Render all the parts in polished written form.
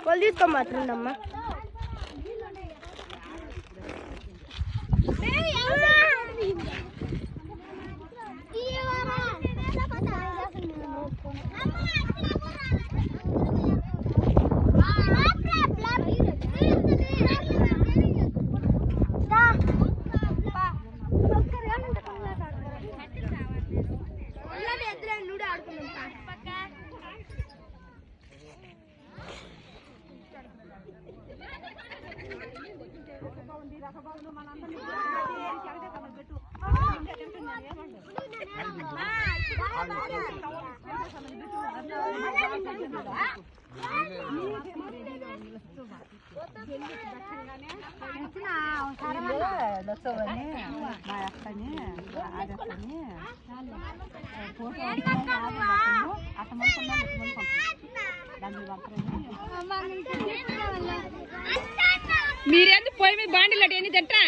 వాళ్ళు తీసుకోమాత్రండమ్మా. మీరేంది పొయ్యి మీద బాండిలాట ఎన్ని తింటా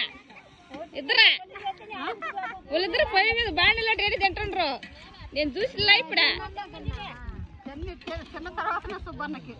ఇద్దరా వాళ్ళిద్దరు పొయ్యి మీద బాండిలాట ఎన్ని తింటుండ్రు నేను చూసిలా ఇప్పుడా చిన్న తర్వాత సుబ్బన్నకి